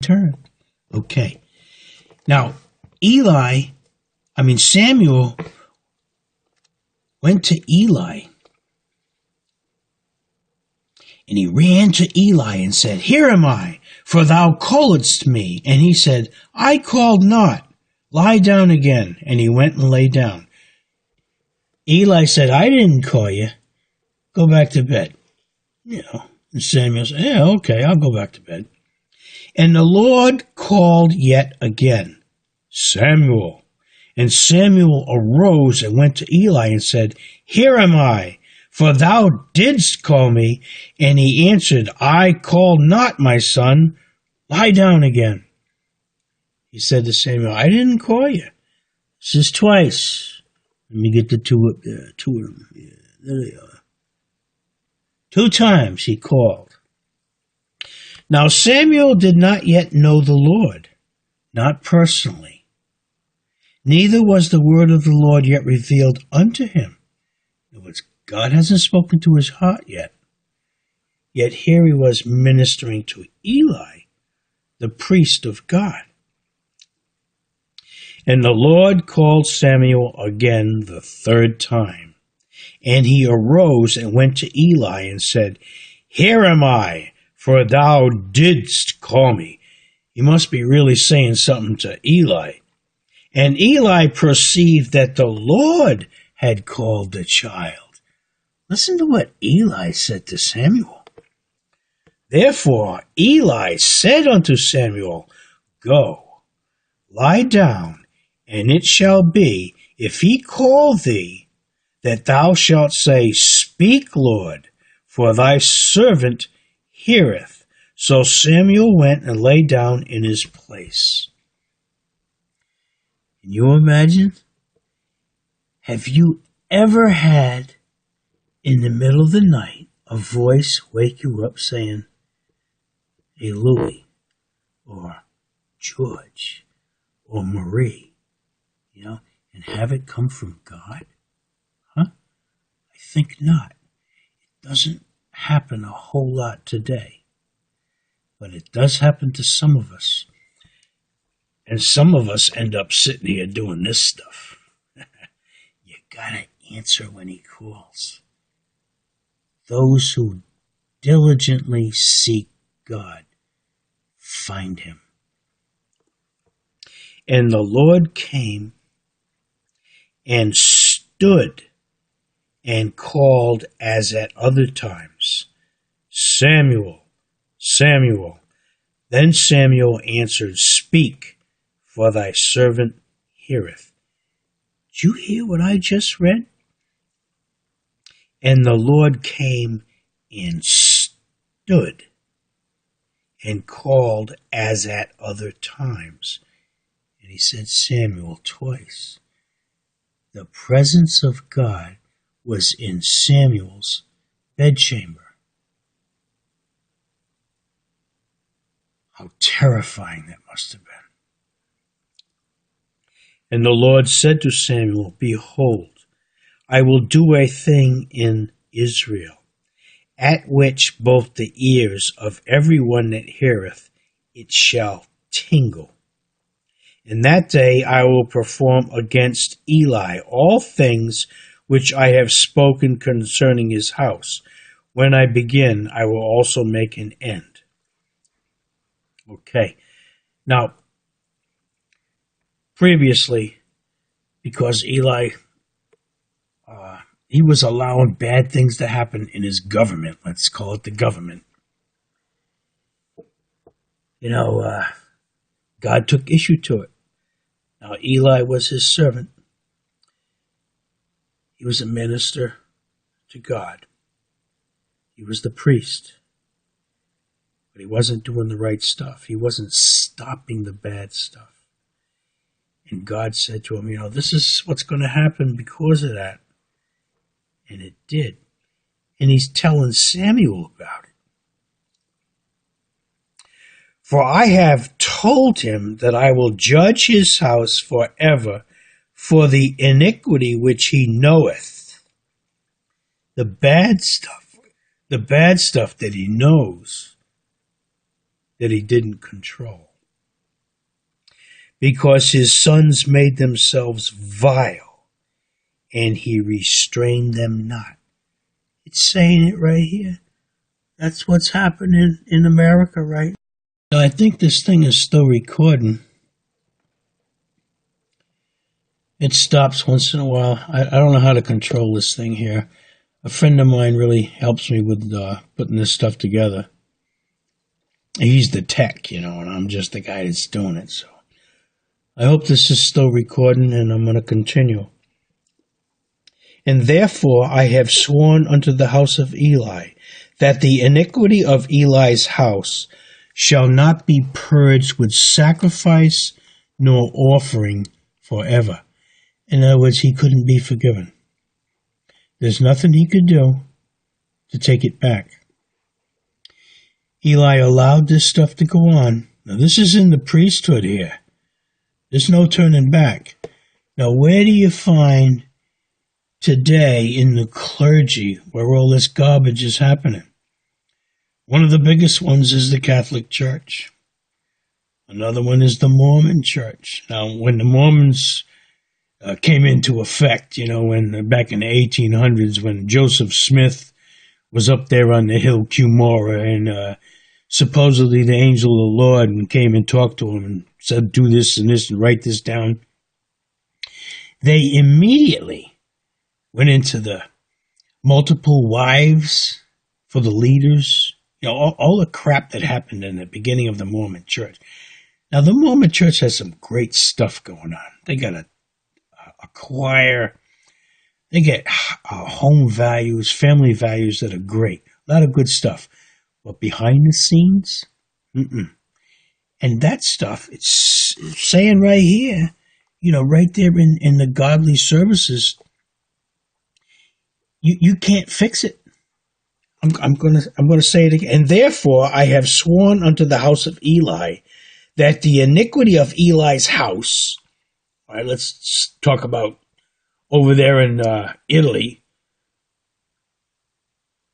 turn. Okay. Now, Samuel went to Eli, and he ran to Eli and said, "Here am I, for thou calledst me." And he said, "I called not. Lie down again." And he went and lay down. Eli said, "I didn't call you. Go back to bed." And Samuel said, "Yeah, okay, I'll go back to bed." And the Lord called yet again, "Samuel." And Samuel arose and went to Eli and said, "Here am I, for thou didst call me." And he answered, "I called not, my son. Lie down again." He said to Samuel, "I didn't call you. This is twice." Let me get the two up there. Two of them. Yeah, there they are. 2 times he called. Now Samuel did not yet know the Lord, not personally. Neither was the word of the Lord yet revealed unto him. In other words, God hasn't spoken to his heart yet. Yet here he was ministering to Eli, the priest of God. And the Lord called Samuel again the 3rd time. And he arose and went to Eli and said, "Here am I, for thou didst call me." He must be really saying something to Eli. And Eli perceived that the Lord had called the child. Listen to what Eli said to Samuel. Therefore Eli said unto Samuel, "Go, lie down, and it shall be, if he call thee, that thou shalt say, Speak, Lord, for thy servant heareth." So Samuel went and lay down in his place. Can you imagine? Have you ever had, in the middle of the night, a voice wake you up saying, "Hey, Louie," or "George," or "Marie," and have it come from God? I think not. It doesn't happen a whole lot today. But it does happen to some of us. And some of us end up sitting here doing this stuff. You gotta answer when he calls. Those who diligently seek God find him. And the Lord came and stood and called as at other times, "Samuel, Samuel." Then Samuel answered, "Speak, for thy servant heareth." Did you hear what I just read? And the Lord came and stood and called as at other times. And he said Samuel twice. The presence of God was in Samuel's bedchamber. How terrifying that must have been. And the Lord said to Samuel, "Behold, I will do a thing in Israel, at which both the ears of every one that heareth it shall tingle. In that day I will perform against Eli all things which I have spoken concerning his house. When I begin, I will also make an end." Okay. Now, previously, because Eli, he was allowing bad things to happen in his government. Let's call it the government. God took issue to it. Now, Eli was his servant. He was a minister to God. He was the priest. But he wasn't doing the right stuff. He wasn't stopping the bad stuff. And God said to him, this is what's going to happen because of that. And it did. And he's telling Samuel about it. "For I have told him that I will judge his house forever for the iniquity which he knoweth." The bad stuff that he knows that he didn't control. because his sons made themselves vile, and he restrained them not. It's saying it right here. That's what's happening in America right now. I think this thing is still recording. It stops once in a while. I don't know how to control this thing here. A friend of mine really helps me with putting this stuff together. He's the tech, and I'm just the guy that's doing it. So I hope this is still recording, and I'm going to continue. And therefore I have sworn unto the house of Eli, that the iniquity of Eli's house shall not be purged with sacrifice nor offering forever. In other words, he couldn't be forgiven. There's nothing he could do to take it back. Eli allowed this stuff to go on. Now, this is in the priesthood here. There's no turning back. Now, where do you find today in the clergy where all this garbage is happening? One of the biggest ones is the Catholic Church. Another one is the Mormon Church. Now, when the Mormons came into effect, when back in the 1800s, when Joseph Smith was up there on the hill Cumorah, and supposedly the angel of the Lord came and talked to him and said, do this and this and write this down. They immediately went into the multiple wives for the leaders, all the crap that happened in the beginning of the Mormon Church. Now, the Mormon Church has some great stuff going on. They got a choir. They get home values, family values that are great. A lot of good stuff. But behind the scenes, And that stuff, it's saying right here, right there in the godly services, you can't fix it. I'm gonna say it again. And therefore I have sworn unto the house of Eli that the iniquity of Eli's house. All right, let's talk about over there in Italy,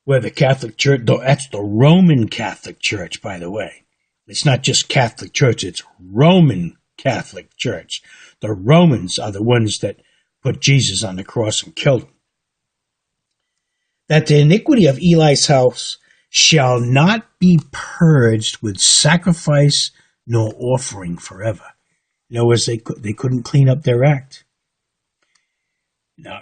where the Catholic Church, that's the Roman Catholic Church, by the way. It's not just Catholic Church, it's Roman Catholic Church. The Romans are the ones that put Jesus on the cross and killed him. That the iniquity of Eli's house shall not be purged with sacrifice nor offering forever. In other words, they couldn't clean up their act. Now,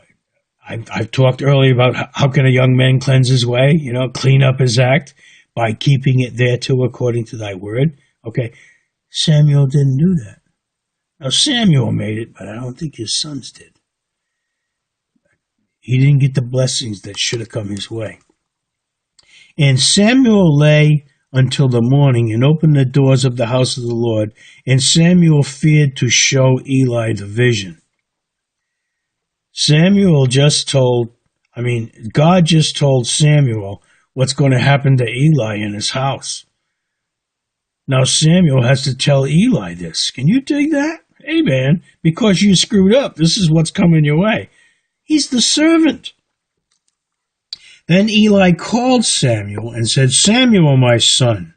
I've talked earlier about how can a young man cleanse his way, clean up his act by keeping it thereto according to thy word. Okay, Samuel didn't do that. Now, Samuel made it, but I don't think his sons did. He didn't get the blessings that should have come his way. And Samuel lay until the morning and opened the doors of the house of the Lord, and Samuel feared to show Eli the vision. God just told Samuel what's going to happen to Eli in his house. Now Samuel has to tell Eli this. Can you dig that? Hey man, because you screwed up, this is what's coming your way. He's the servant. Then Eli called Samuel and said, Samuel, my son.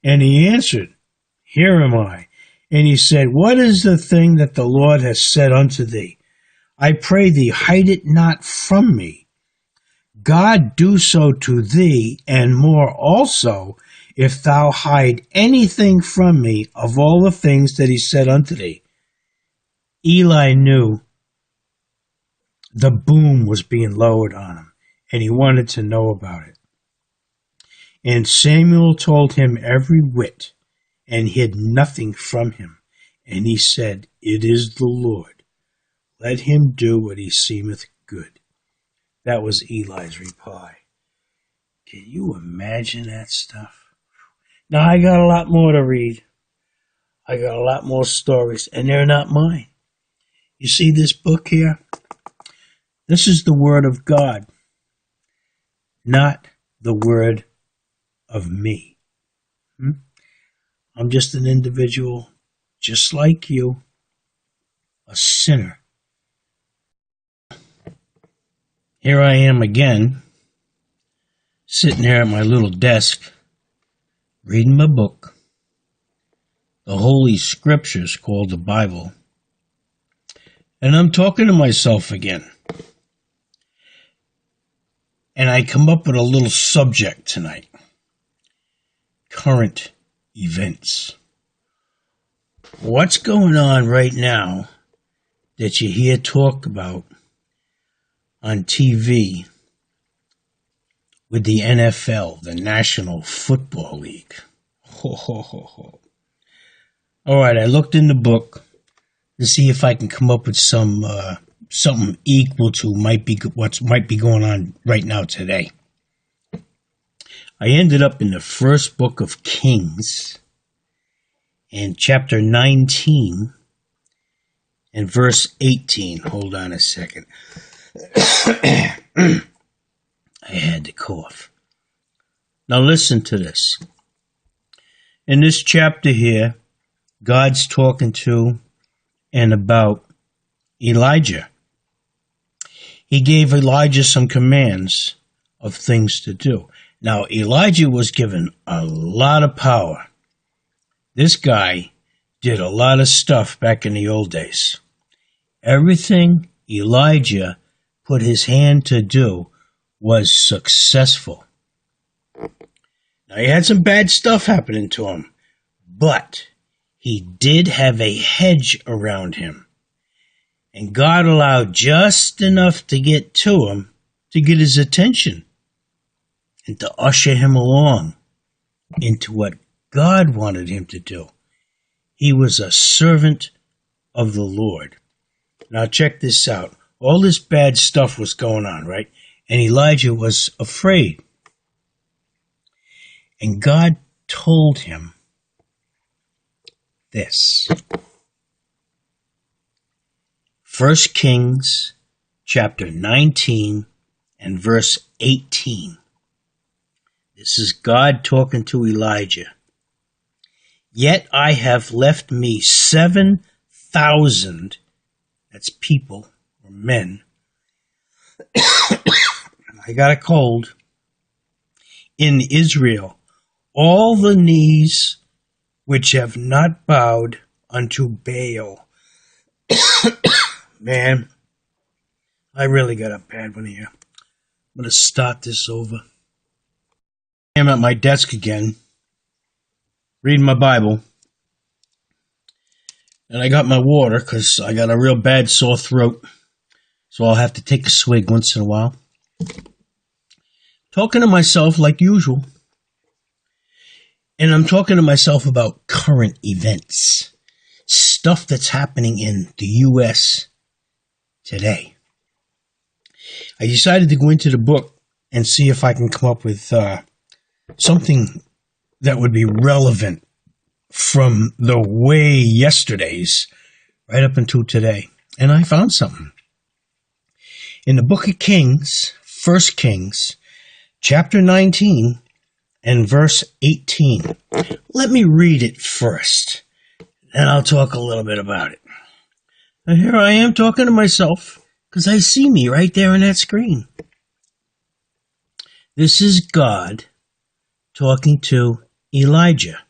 And he answered, Here am I. And he said, What is the thing that the Lord has said unto thee? I pray thee, hide it not from me. God do so to thee, and more also, if thou hide anything from me of all the things that he said unto thee. Eli knew the boom was being lowered on him, and he wanted to know about it. And Samuel told him every whit, and hid nothing from him. And he said, It is the Lord. Let him do what he seemeth good. That was Eli's reply. Can you imagine that stuff? Now, I got a lot more to read. I got a lot more stories, and they're not mine. You see this book here? This is the Word of God, not the word of me. I'm just an individual, just like you, a sinner. Here I am again, sitting here at my little desk, reading my book, the Holy Scriptures called the Bible. And I'm talking to myself again. And I come up with a little subject tonight. Current events. What's going on right now that you hear talk about on TV with the NFL, the National Football League? Ho, ho, ho, ho. All right, I looked in the book to see if I can come up with something equal to what might be going on right now today. I ended up in the first book of Kings, in chapter 19 and verse 18. Hold on a second. I had to cough. Now listen to this. In this chapter here, God's talking to and about Elijah. He gave Elijah some commands of things to do. Now, Elijah was given a lot of power. This guy did a lot of stuff back in the old days. Everything Elijah put his hand to do was successful. Now, he had some bad stuff happening to him, but he did have a hedge around him. And God allowed just enough to get to him to get his attention and to usher him along into what God wanted him to do. He was a servant of the Lord. Now check this out. All this bad stuff was going on, right? And Elijah was afraid. And God told him this. 1 Kings chapter 19 and verse 18. This is God talking to Elijah. Yet I have left me 7,000, that's people or men. I got a cold. In Israel, all the knees which have not bowed unto Baal. Man, I really got a bad one here. I'm going to start this over. I'm at my desk again, reading my Bible. And I got my water because I got a real bad sore throat. So I'll have to take a swig once in a while. Talking to myself like usual. And I'm talking to myself about current events. Stuff that's happening in the U.S. today. I decided to go into the book and see if I can come up with something that would be relevant from the way yesterdays right up until today. And I found something. In the book of Kings, 1 Kings, chapter 19 and verse 18. Let me read it first, and I'll talk a little bit about it. And here I am talking to myself, because I see me right there on that screen. This is God talking to Elijah.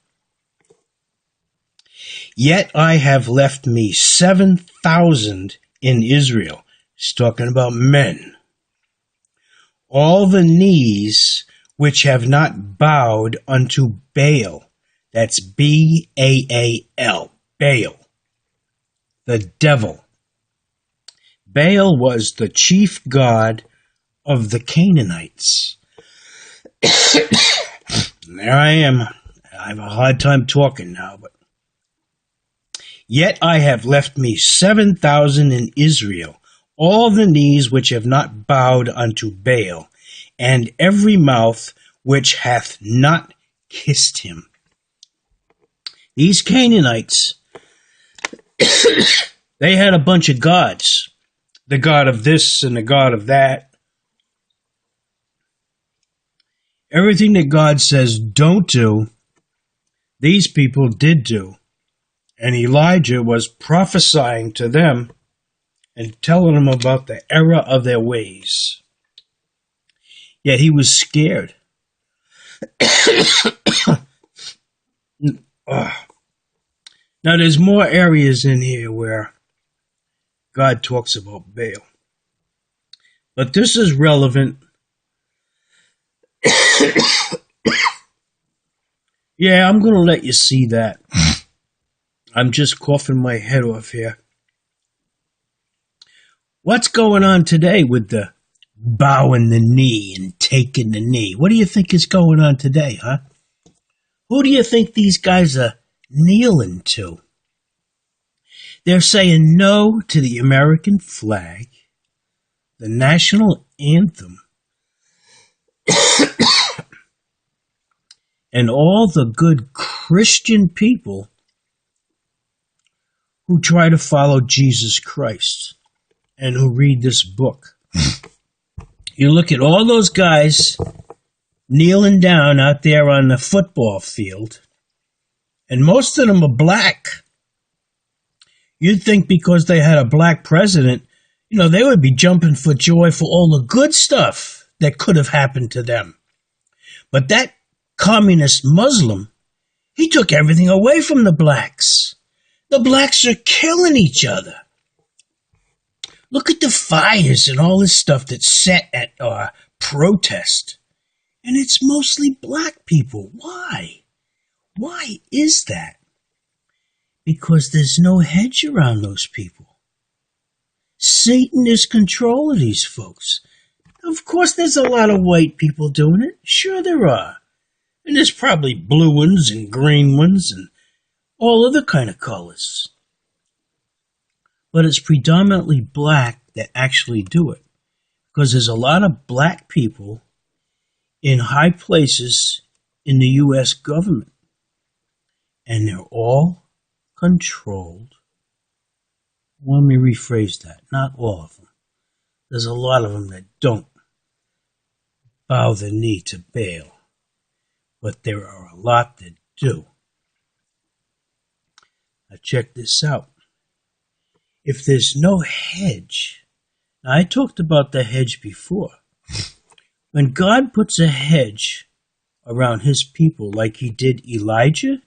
Yet I have left me 7,000 in Israel. He's talking about men. All the knees which have not bowed unto Baal. That's B-A-A-L. Baal. The devil. Baal was the chief god of the Canaanites. There I am. I have a hard time talking now, but yet I have left me 7,000 in Israel, all the knees which have not bowed unto Baal, and every mouth which hath not kissed him. These Canaanites, they had a bunch of gods. The god of this and the god of that. Everything that God says don't do, these people did do. And Elijah was prophesying to them and telling them about the error of their ways. Yet he was scared. Now, there's more areas in here where God talks about Baal. But this is relevant. Yeah, I'm going to let you see that. I'm just coughing my head off here. What's going on today with the bowing the knee and taking the knee? What do you think is going on today, huh? Who do you think these guys are kneeling to? They're saying no to the American flag, the national anthem, and all the good Christian people who try to follow Jesus Christ and who read this book. You look at all those guys kneeling down out there on the football field, and most of them are black. You'd think because they had a black president, they would be jumping for joy for all the good stuff that could have happened to them. But that communist Muslim, he took everything away from the blacks. The blacks are killing each other. Look at the fires and all this stuff that's set at protest. And it's mostly black people. Why? Why is that? Because there's no hedge around those people. Satan is controlling these folks. Of course, there's a lot of white people doing it. Sure there are. And there's probably blue ones and green ones and all other kind of colors. But it's predominantly black that actually do it. Because there's a lot of black people in high places in the U.S. government. And they're all controlled. Let me rephrase that. Not all of them. There's a lot of them that don't bow the knee to Baal. But there are a lot that do. Now check this out. If there's no hedge, now I talked about the hedge before. When God puts a hedge around his people like he did Elijah,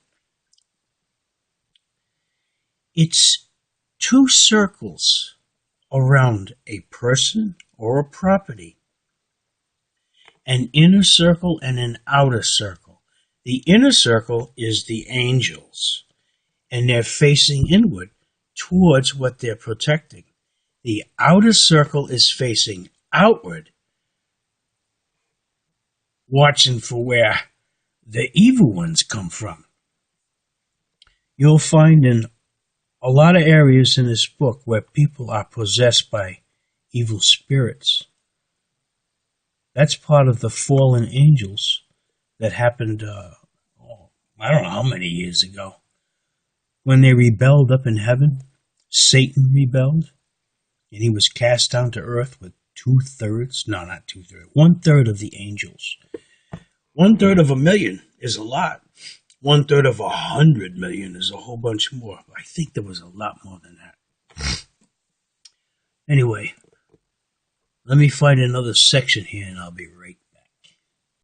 it's 2 circles around a person or a property. An inner circle and an outer circle. The inner circle is the angels, and they're facing inward towards what they're protecting. The outer circle is facing outward, watching for where the evil ones come from. You'll find in a lot of areas in this book where people are possessed by evil spirits. That's part of the fallen angels that happened, I don't know how many years ago. When they rebelled up in heaven, Satan rebelled, and he was cast down to earth with 1/3 of the angels. 1/3 of 1,000,000 is a lot. 1/3 of 100 million is a whole bunch more. I think there was a lot more than that. Anyway, let me find another section here and I'll be right